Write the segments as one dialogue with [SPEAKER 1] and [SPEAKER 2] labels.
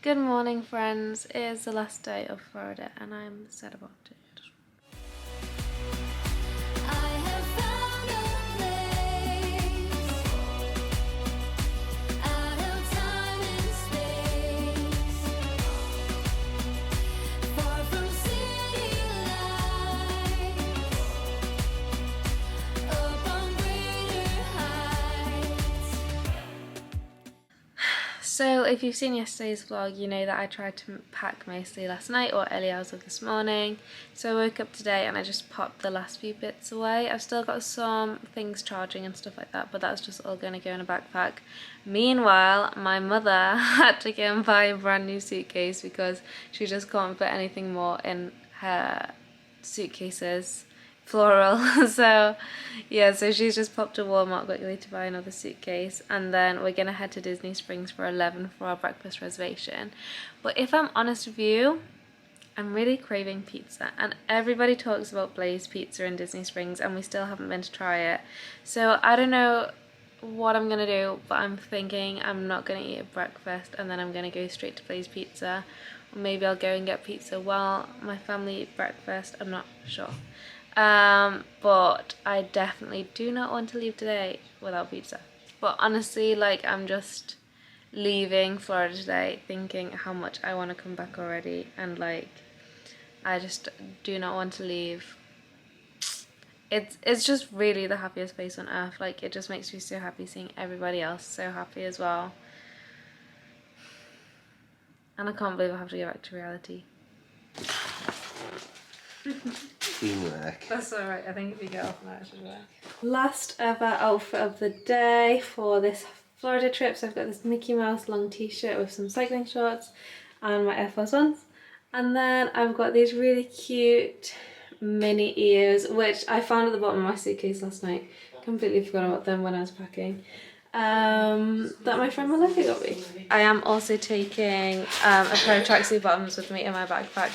[SPEAKER 1] Good morning, friends. It is the last day of Florida and I'm sad about it. So if you've seen yesterday's vlog, you know that I tried to pack mostly last night or early hours of this morning. So I woke up today and I just popped the last few bits away. I've still got some things charging and stuff like that, but that's just all going to go in a backpack. Meanwhile, my mother had to go and buy a brand new suitcase because she just can't fit anything more in her suitcases. Floral. So yeah, so she's just popped to Walmart quickly to buy another suitcase, and then we're gonna head to Disney Springs for 11 for our breakfast reservation. But if I'm honest with you, I'm really craving pizza, and everybody talks about Blaze Pizza in Disney Springs and we still haven't been to try it. So I don't know what I'm gonna do, but I'm thinking I'm not gonna eat at breakfast and then I'm gonna go straight to Blaze Pizza, or maybe I'll go and get pizza while my family eat breakfast. I'm not sure. But I definitely do not want to leave today without pizza. But honestly, like, I'm just leaving Florida today thinking how much I want to come back already, and like, I just do not want to leave. It's just really the happiest place on earth. Like, it just makes me so happy seeing everybody else so happy as well. And I can't believe I have to go back to reality.
[SPEAKER 2] Teamwork.
[SPEAKER 1] That's alright, I think if you get off now it should work. Last ever outfit of the day for this Florida trip. So I've got this Mickey Mouse long t-shirt with some cycling shorts and my Air Force Ones. And then I've got these really cute mini ears, which I found at the bottom of my suitcase last night. Completely forgot about them when I was packing. That my friend Melissa got me. I am also taking a pair of tracksuit bottoms with me in my backpack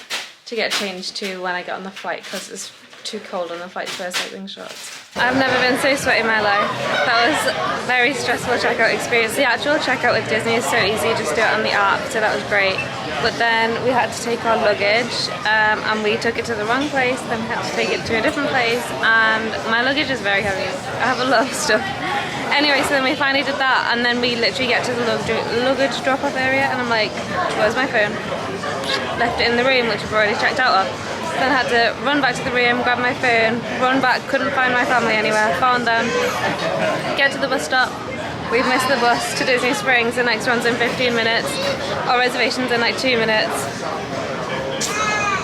[SPEAKER 1] to get changed to when I get on the flight, because it's too cold on the flight to wear cycling shorts. I've never been so sweaty in my life. That was a very stressful checkout experience. The actual checkout with Disney is so easy, just do it on the app, so that was great. But then we had to take our luggage and we took it to the wrong place, then we had to take it to a different place, and my luggage is very heavy. I have a lot of stuff. Anyway, so then we finally did that, and then we literally get to the luggage drop-off area and I'm like, where's my phone? Left it in the room, which I've already checked out of. Then had to run back to the room, grab my phone, run back, couldn't find my family anywhere, found them, get to the bus stop. We've missed the bus to Disney Springs, the next one's in 15 minutes. Our reservation's in like 2 minutes.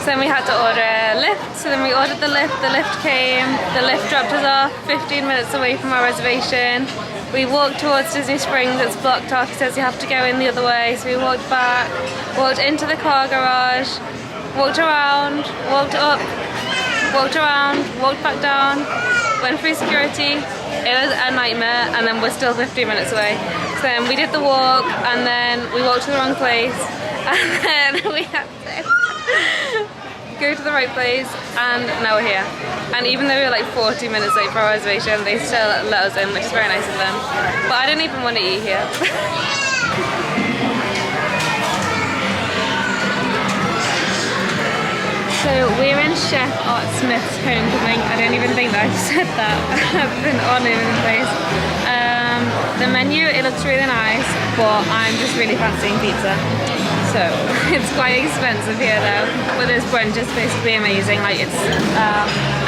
[SPEAKER 1] So then we had to order a lift, so then we ordered the lift came, the lift dropped us off 15 minutes away from our reservation. We walked towards Disney Springs, it's blocked off, he says you have to go in the other way, so we walked back, walked into the car garage, walked around, walked up, walked around, walked back down, went through security. It was a nightmare, and then we're still 15 minutes away. So then we did the walk, and then we walked to the wrong place, and then we had to go to the right place, and now we're here. And even though we were like 40 minutes late for our reservation, they still let us in, which is very nice of them. But I don't even want to eat here. So we're in Chef Art Smith's homecoming. I don't even think that I said that. I've been all over the place. The menu, it looks really nice, but I'm just really fancying pizza. So it's quite expensive here though. But this brunch is supposed to be amazing. Like, it's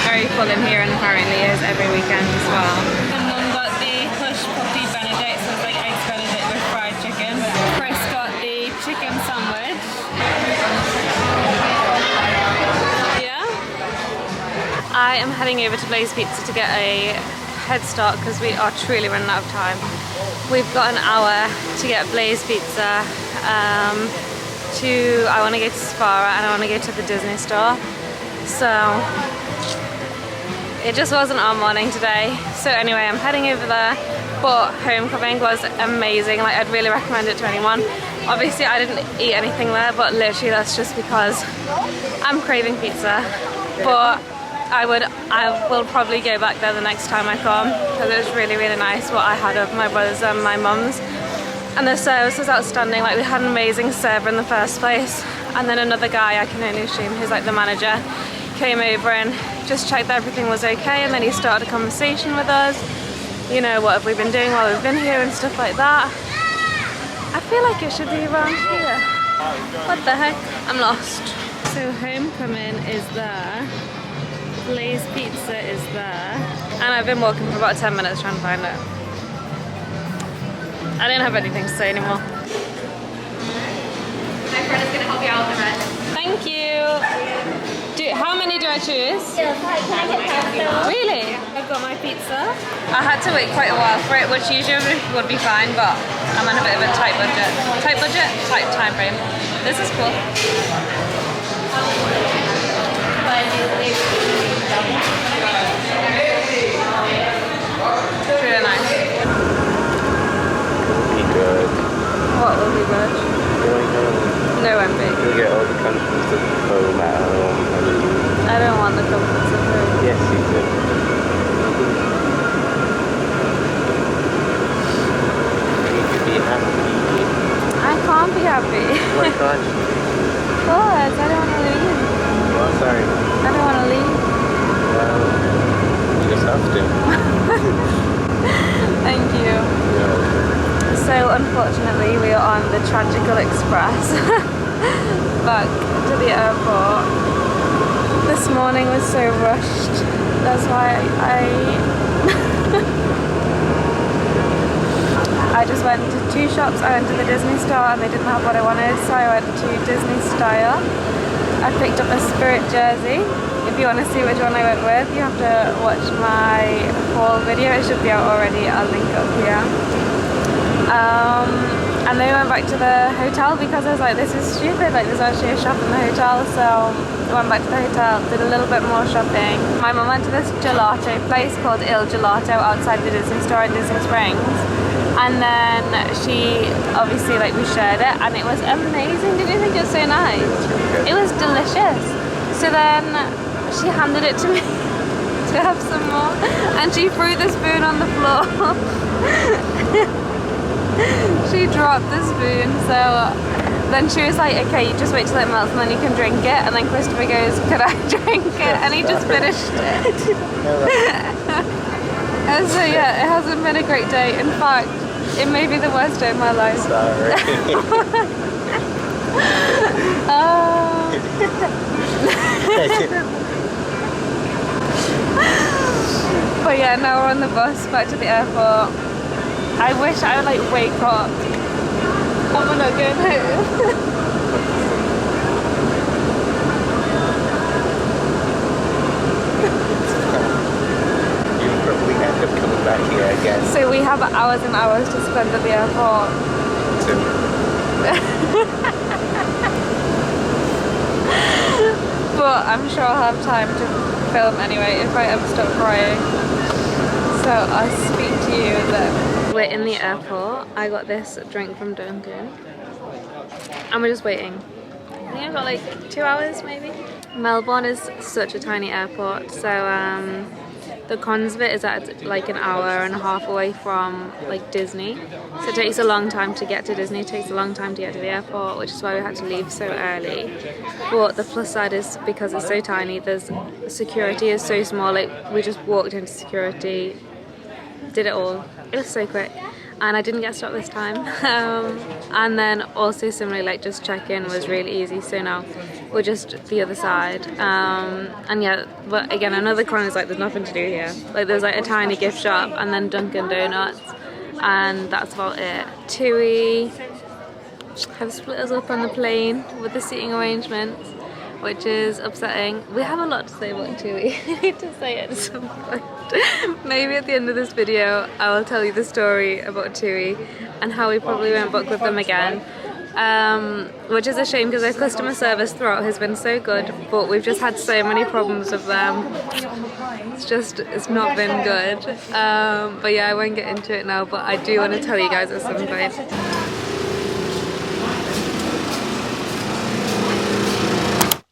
[SPEAKER 1] very full in here, and apparently is every weekend as well. And Mum got the Hush Puppy Benedict, so it's like eggs Benedict with fried chicken. Chris got the chicken sandwich. I am heading over to Blaze Pizza to get a head start because we are truly running out of time. We've got an hour to get Blaze Pizza. I want to go to Safari and I want to go to the Disney store. So it just wasn't our morning today. So anyway, I'm heading over there. But homecoming was amazing. Like, I'd really recommend it to anyone. Obviously I didn't eat anything there, but literally that's just because I'm craving pizza. But I will probably go back there the next time I come, because it was really, really nice what I had of my brothers and my mum's. And the service was outstanding. Like, we had an amazing server in the first place, and then another guy, I can only assume who's like the manager, came over and just checked that everything was okay, and then he started a conversation with us. You know, what have we been doing while we've been here and stuff like that. I feel like it should be around here. What the heck? I'm lost. So Homecoming is there. Blaze Pizza is there. And I've been walking for about 10 minutes trying to find it. I don't have anything to say anymore. My friend is going to help you out with the rest. Thank you. How many do I choose?
[SPEAKER 3] Can I get pasta?
[SPEAKER 1] Really? I've got my pizza. I had to wait quite a while for it, which usually would be fine, but I'm on a bit of a tight budget. Tight budget? Tight time frame. This is cool. It's really nice.
[SPEAKER 2] Good.
[SPEAKER 1] What will be good? No, won't be.
[SPEAKER 2] You'll get all the comforts of home at home.
[SPEAKER 1] I don't want the comforts of home.
[SPEAKER 2] Yes, you do. You could be happy.
[SPEAKER 1] I can't be happy.
[SPEAKER 2] Why can't you?
[SPEAKER 1] Because I don't want to leave.
[SPEAKER 2] Well, sorry.
[SPEAKER 1] I don't want to leave.
[SPEAKER 2] Well, you just have to.
[SPEAKER 1] Thank you.
[SPEAKER 2] Yeah.
[SPEAKER 1] So unfortunately we are on the Tragical Express back to the airport. This morning was so rushed. That's why I just went to 2 shops. I went to the Disney store and they didn't have what I wanted, so I went to Disney Style. I picked up a Spirit jersey. If you want to see which one I went with, you have to watch my haul video. It should be out already. I'll link up here. And then we went back to the hotel because I was like, this is stupid, like there's actually a shop in the hotel. So I went back to the hotel, did a little bit more shopping. My mum went to this gelato place called Il Gelato outside the Disney store in Disney Springs. And then she, obviously, like, we shared it and it was amazing. Didn't you think it was so nice? It was delicious. So then she handed it to me to have some more, and she threw the spoon on the floor. She dropped the spoon, so then she was like, okay, you just wait till it melts and then you can drink it. And then Christopher goes, could I drink it? And he just finished it. And so yeah, it hasn't been a great day. In fact, it may be the worst day of my life.
[SPEAKER 2] Sorry.
[SPEAKER 1] But yeah, now we're on the bus back to the airport. I wish I would like wake up. And we're not going home.
[SPEAKER 2] You probably end up coming back here again.
[SPEAKER 1] So we have hours and hours to spend at the airport. But I'm sure I'll have time to film anyway if I ever stop crying. So I'll speak to you then. We're in the airport. I got this drink from Dunkin'. And we're just waiting. I think I've got like 2 hours maybe. Melbourne is such a tiny airport, so the cons of it is that it's like an hour and a half away from like Disney. So it takes a long time to get to Disney, it takes a long time to get to the airport, which is why we had to leave so early. But the plus side is because it's so tiny, there's security is so small, like we just walked into security, did it all. It was so quick. And I didn't get stopped this time. And then also similarly, like just check-in was really easy. So now we're just the other side. And yeah, but again, another con is like there's nothing to do here. Like there's like a tiny gift shop and then Dunkin' Donuts, and that's about it. TUI have split us up on the plane with the seating arrangements, which is upsetting. We have a lot to say about TUI. I need to say it at some point. Maybe at the end of this video I will tell you the story about TUI and how we probably won't book with them again, which is a shame because their customer service throughout has been so good, but we've just had so many problems with them. It's not been good. But yeah, I won't get into it now, but I do want to tell you guys at some point.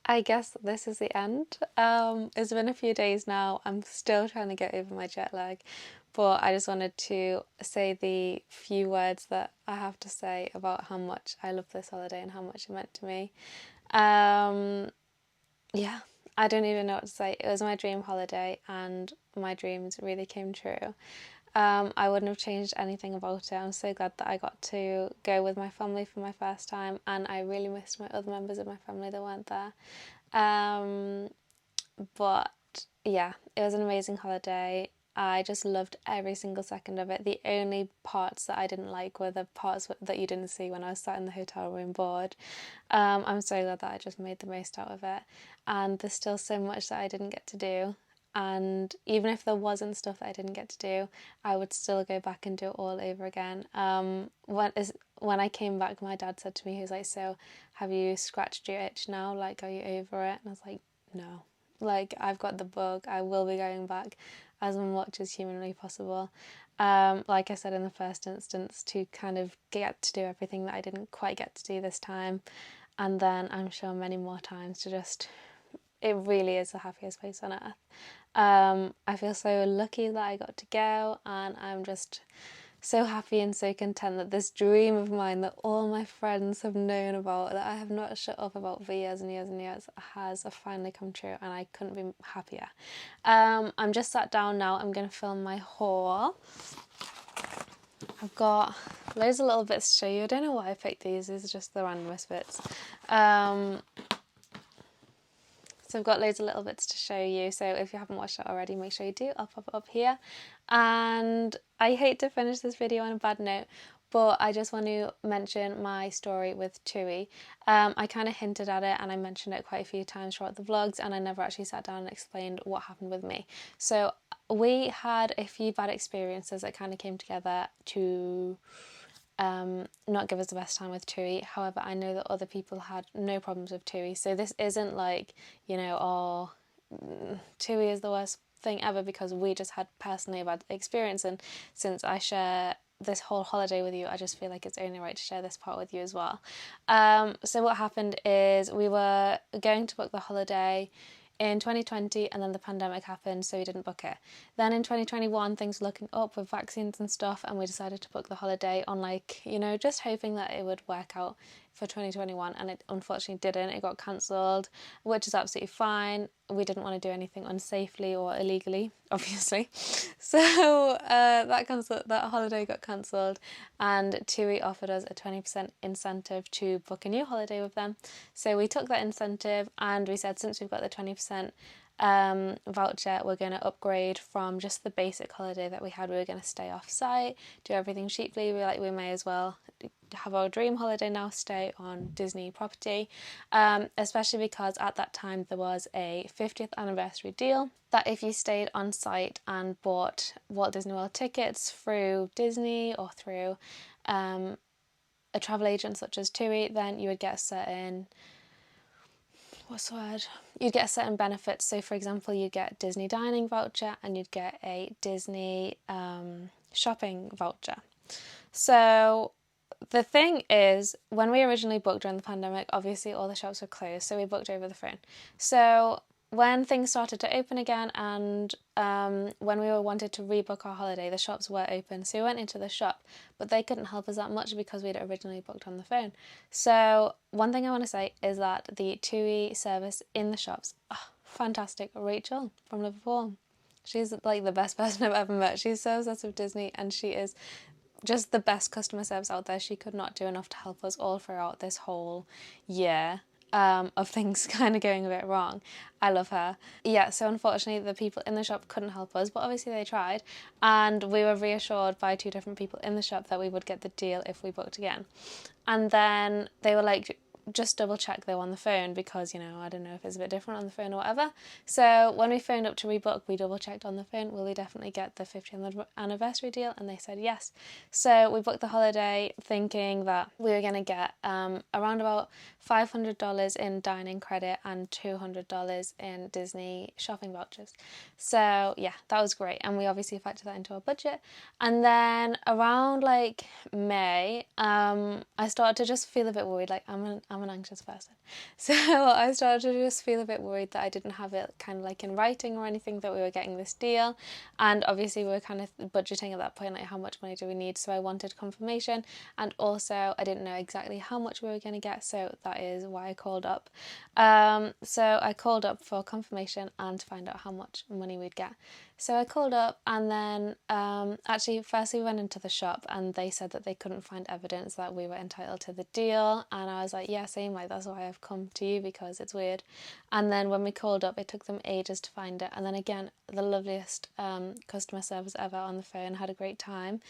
[SPEAKER 1] I guess this is the end. It's been a few days now. I'm still trying to get over my jet lag, but I just wanted to say the few words that I have to say about how much I love this holiday and how much it meant to me. Yeah, I don't even know what to say. It was my dream holiday and my dreams really came true. I wouldn't have changed anything about it. I'm so glad that I got to go with my family for my first time, and I really missed my other members of my family that weren't there. But yeah, it was an amazing holiday. I just loved every single second of it. The only parts that I didn't like were the parts that you didn't see when I was sat in the hotel room bored. I'm so glad that I just made the most out of it. And there's still so much that I didn't get to do. And even if there wasn't stuff that I didn't get to do, I would still go back and do it all over again. When I came back, my dad said to me, he was like, so have you scratched your itch now? Like, are you over it? And I was like, no. Like, I've got the bug. I will be going back as much as humanly possible. Like I said in the first instance, to kind of get to do everything that I didn't quite get to do this time. And then I'm sure many more times to just... It really is the happiest place on earth. I feel so lucky that I got to go, and I'm just so happy and so content that this dream of mine that all my friends have known about, that I have not shut up about for years and years and years, has finally come true, and I couldn't be happier. I'm just sat down now. I'm going to film my haul. I've got loads of little bits to show you. I don't know why I picked these. These are just the randomest bits. So I've got loads of little bits to show you, so if you haven't watched it already, make sure you do. I'll pop it up here. And I hate to finish this video on a bad note, but I just want to mention my story with Tui. I kind of hinted at it and I mentioned it quite a few times throughout the vlogs, and I never actually sat down and explained what happened with me. So we had a few bad experiences that kind of came together to not give us the best time with Tui. However, I know that other people had no problems with Tui, so this isn't like, you know, Tui is the worst thing ever, because we just had personally a bad experience, and since I share this whole holiday with you, I just feel like it's only right to share this part with you as well. So what happened is we were going to book the holiday in 2020, and then the pandemic happened, so we didn't book it. Then in 2021, things were looking up with vaccines and stuff, and we decided to book the holiday on, like, you know, just hoping that it would work out for 2021, and it unfortunately didn't. It got cancelled, which is absolutely fine. We didn't want to do anything unsafely or illegally, obviously. So that holiday got cancelled, and TUI offered us a 20% incentive to book a new holiday with them. So we took that incentive, and we said, since we've got the 20% voucher, we're going to upgrade from just the basic holiday that we had. We were going to stay off site, do everything cheaply. We were like, we may as well have our dream holiday now, stay on Disney property, especially because at that time there was a 50th anniversary deal that if you stayed on site and bought Walt Disney World tickets through Disney or through a travel agent such as TUI, then you would get certain... You'd get certain benefits. So for example, you'd get Disney dining voucher and you'd get a Disney shopping voucher. So the thing is, when we originally booked during the pandemic, obviously all the shops were closed, so we booked over the phone. So when things started to open again, and when we wanted to rebook our holiday, the shops were open, so we went into the shop, but they couldn't help us that much because we'd originally booked on the phone. So one thing I want to say is that the TUI service in the shops, fantastic. Rachel from Liverpool, she's like the best person I've ever met. She serves us with Disney, and she is just the best customer service out there. She could not do enough to help us all throughout this whole year of things kind of going a bit wrong. I love her. Yeah, so unfortunately the people in the shop couldn't help us, but obviously they tried, and we were reassured by 2 different people in the shop that we would get the deal if we booked again. And then they were like, just double check though on the phone, because, you know, I don't know if it's a bit different on the phone or whatever. So when we phoned up to rebook, we double checked on the phone, will we definitely get the 50th anniversary deal? And they said yes. So we booked the holiday thinking that we were going to get around about $500 in dining credit and $200 in Disney shopping vouchers. So yeah, that was great, and we obviously factored that into our budget. And then around like May, I started to just feel a bit worried, like, am I'm an anxious person. So I started to just feel a bit worried that I didn't have it kind of like in writing or anything that we were getting this deal. And obviously we were kind of budgeting at that point, like how much money do we need? So I wanted confirmation, and also I didn't know exactly how much we were going to get, so that is why I called up. So I called up for confirmation and to find out how much money we'd get. So I called up, and then actually firstly we went into the shop and they said that they couldn't find evidence that we were entitled to the deal, and I was like, yeah, same, like that's why I've come to you, because it's weird. And then when we called up, it took them ages to find it, and then again the loveliest customer service ever on the phone, had a great time.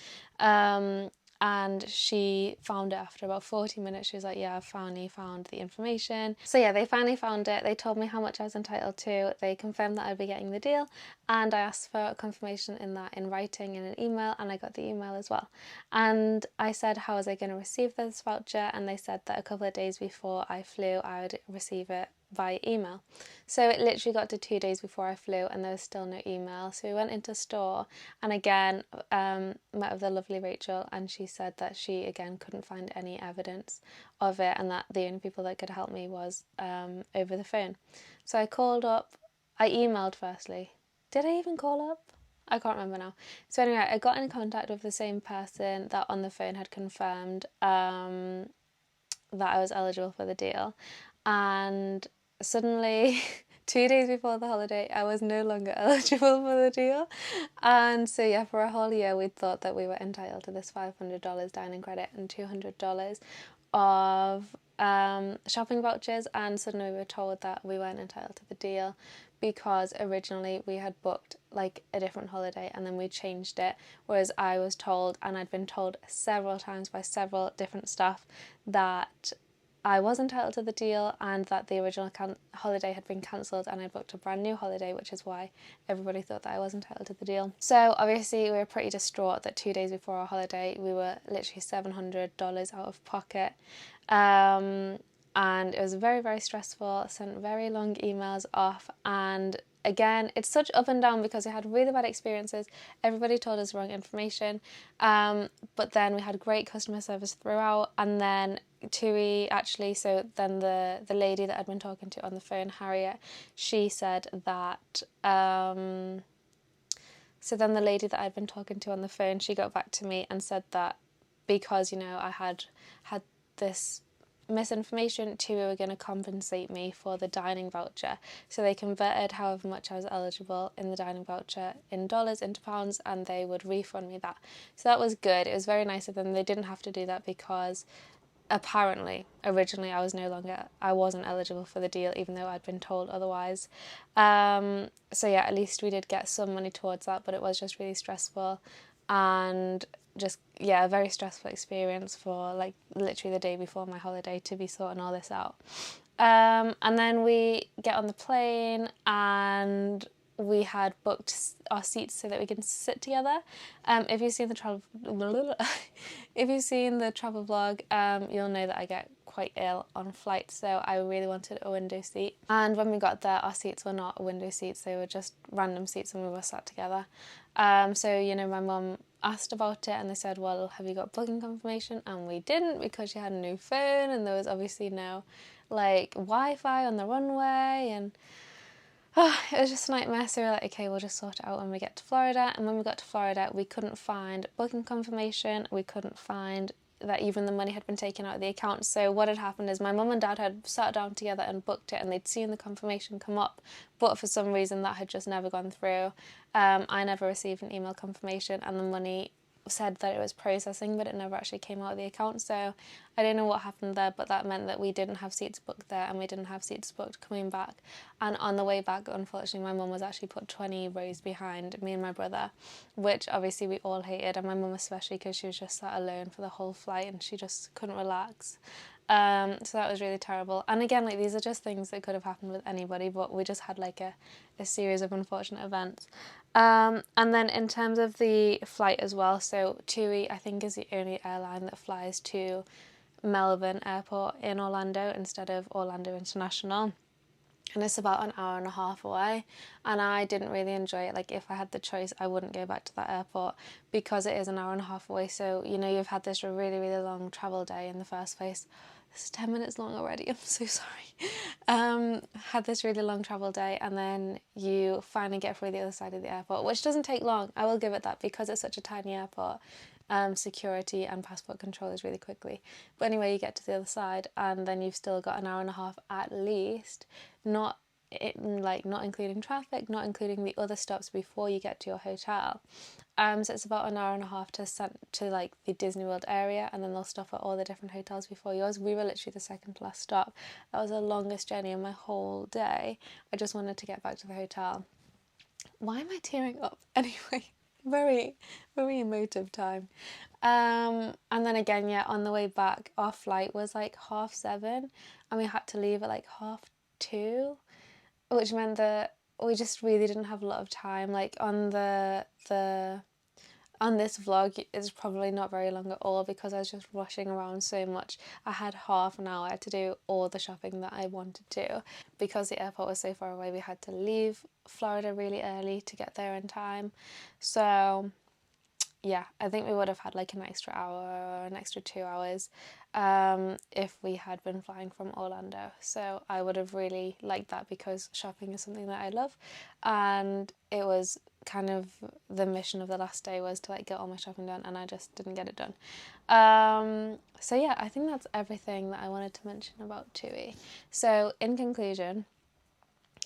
[SPEAKER 1] And she found it after about 40 minutes. She was like, yeah, I've finally found the information. So yeah, they finally found it. They told me how much I was entitled to. They confirmed that I'd be getting the deal, and I asked for confirmation in that in writing in an email, and I got the email as well. And I said, how was I going to receive this voucher? And they said that a couple of days before I flew, I would receive it via email. So it literally got to 2 days before I flew and there was still no email. So we went into store, and again met with the lovely Rachel, and she said that she again couldn't find any evidence of it, and that the only people that could help me was over the phone. So I called up, I emailed firstly. Did I even call up? I can't remember now. So anyway, I got in contact with the same person that on the phone had confirmed that I was eligible for the deal, and suddenly 2 days before the holiday I was no longer eligible for the deal. And so yeah, for a whole year we thought that we were entitled to this $500 dining credit and $200 of shopping vouchers, and suddenly we were told that we weren't entitled to the deal because originally we had booked like a different holiday and then we changed it, whereas I was told, and I'd been told several times by several different staff, that I was entitled to the deal and that the original holiday had been cancelled and I booked a brand new holiday, which is why everybody thought that I was entitled to the deal. So obviously we were pretty distraught that 2 days before our holiday we were literally $700 out of pocket. And it was very, very stressful. I sent very long emails off, and again, it's such up and down because we had really bad experiences. Everybody told us wrong information, but then we had great customer service throughout. And then TUI actually, so then the lady that I'd been talking to on the phone, Harriet, she said that so then the lady that I'd been talking to on the phone, she got back to me and said that because, you know, I had this misinformation, TUI were going to compensate me for the dining voucher. So they converted however much I was eligible in the dining voucher in dollars into pounds, and they would refund me that. So that was good. It was very nice of them. They didn't have to do that because apparently originally I wasn't eligible for the deal, even though I'd been told otherwise. So yeah, at least we did get some money towards that, but it was just really stressful, and just a very stressful experience for like literally the day before my holiday to be sorting all this out. And then we get on the plane, and we had booked our seats so that we can sit together. If you've seen the travel vlog, you'll know that I get quite ill on flights, so I really wanted a window seat. And when we got there, our seats were not window seats; they were just random seats, and we were sat together. So you know, my mum asked about it, and they said, well, have you got booking confirmation? And we didn't, because she had a new phone and there was obviously no like Wi-Fi on the runway, and it was just a nightmare. So we were like, okay, we'll just sort it out when we get to Florida. And when we got to Florida, we couldn't find booking confirmation. We couldn't find that even the money had been taken out of the account. So what had happened is my mum and dad had sat down together and booked it, and they'd seen the confirmation come up, but for some reason that had just never gone through. I never received an email confirmation, and the money said that it was processing, but it never actually came out of the account. So I don't know what happened there, but that meant that we didn't have seats booked there, and we didn't have seats booked coming back. And on the way back, unfortunately, my mum was actually put 20 rows behind me and my brother, which obviously we all hated, and my mum especially, because she was just sat alone for the whole flight and she just couldn't relax. So that was really terrible. And again, like, these are just things that could have happened with anybody, but we just had like a series of unfortunate events. And then in terms of the flight as well, so TUI I think is the only airline that flies to Melbourne Airport in Orlando instead of Orlando International, and it's about an hour and a half away, and I didn't really enjoy it. Like, if I had the choice, I wouldn't go back to that airport because it is an hour and a half away. So, you know, you've had this really, really long travel day in the first place. It's 10 minutes long already, I'm so sorry. Had this really long travel day, and then you finally get through the other side of the airport, which doesn't take long, I will give it that, because it's such a tiny airport. Security and passport control is really quickly. But anyway, you get to the other side, and then you've still got an hour and a half at least, not including traffic, not including the other stops before you get to your hotel. So it's about an hour and a half to like the Disney World area, and then they'll stop at all the different hotels before yours. We were literally the second to last stop. That was the longest journey of my whole day. I just wanted to get back to the hotel. Why am I tearing up? Anyway, very, very emotive time. And then again, yeah, on the way back, our flight was like 7:30, and we had to leave at like 2:30, which meant that we just really didn't have a lot of time. Like on on this vlog, it's probably not very long at all because I was just rushing around so much. I had half an hour to do all the shopping that I wanted to. Because the airport was so far away, we had to leave Florida really early to get there in time. So yeah, I think we would have had like an extra hour or an extra 2 hours if we had been flying from Orlando. So I would have really liked that, because shopping is something that I love, and it was kind of the mission of the last day was to like get all my shopping done, and I just didn't get it done. So yeah, I think that's everything that I wanted to mention about TUI. So in conclusion,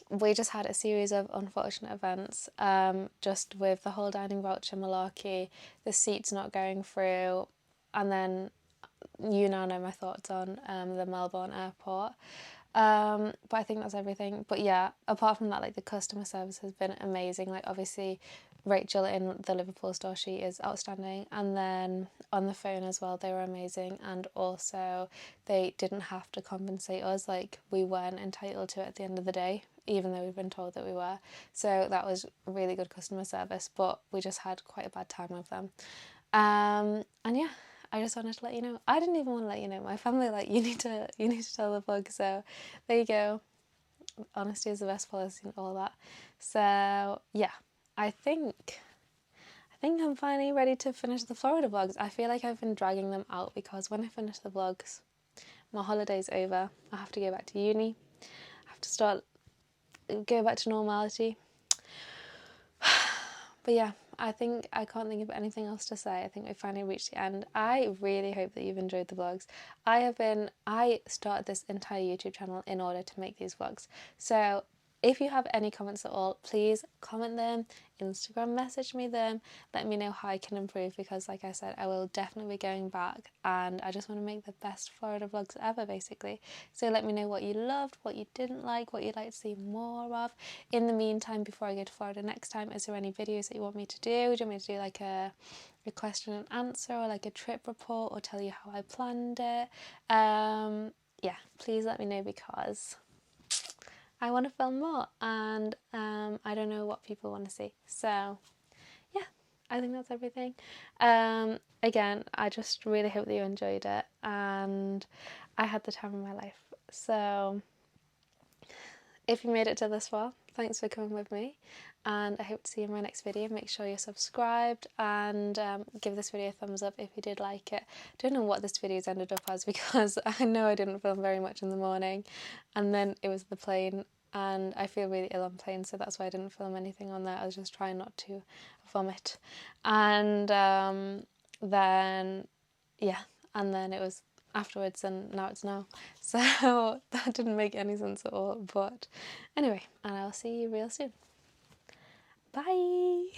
[SPEAKER 1] we just had a series of unfortunate events, just with the whole dining voucher malarkey, the seats not going through, and then you now know my thoughts on the Melbourne airport. But I think that's everything. But yeah, apart from that, like the customer service has been amazing. Like obviously Rachel in the Liverpool store, she is outstanding, and then on the phone as well, they were amazing, and also they didn't have to compensate us, like we weren't entitled to it at the end of the day, even though we've been told that we were. So that was really good customer service, but we just had quite a bad time with them. And yeah, I just wanted to let you know. I didn't even want to let you know. My family like, you need to tell the vlog. So there you go. Honesty is the best policy and all that. So yeah, I think I'm finally ready to finish the Florida vlogs. I feel like I've been dragging them out because when I finish the vlogs, my holiday's over. I have to go back to uni. I have to go back to normality. But yeah, I think I can't think of anything else to say. I think we finally reached the end. I really hope that you've enjoyed the vlogs. I started this entire YouTube channel in order to make these vlogs. So if you have any comments at all, please comment them, Instagram message me them, let me know how I can improve, because like I said, I will definitely be going back, and I just want to make the best Florida vlogs ever, basically. So let me know what you loved, what you didn't like, what you'd like to see more of. In the meantime, before I go to Florida next time, is there any videos that you want me to do? Do you want me to do like a question and answer, or like a trip report, or tell you how I planned it? Yeah, please let me know, because I want to film more, and I don't know what people want to see. So yeah, I think that's everything. Again, I just really hope that you enjoyed it, and I had the time of my life. So if you made it to this far, thanks for coming with me, and I hope to see you in my next video. Make sure you're subscribed, and give this video a thumbs up if you did like it. I don't know what this video's ended up as, because I know I didn't film very much in the morning, and then it was the plane, and I feel really ill on plane, so that's why I didn't film anything on there. I was just trying not to vomit, and then yeah, and then it was afterwards, and now it's now. So that didn't make any sense at all. But anyway, and I'll see you real soon. Bye.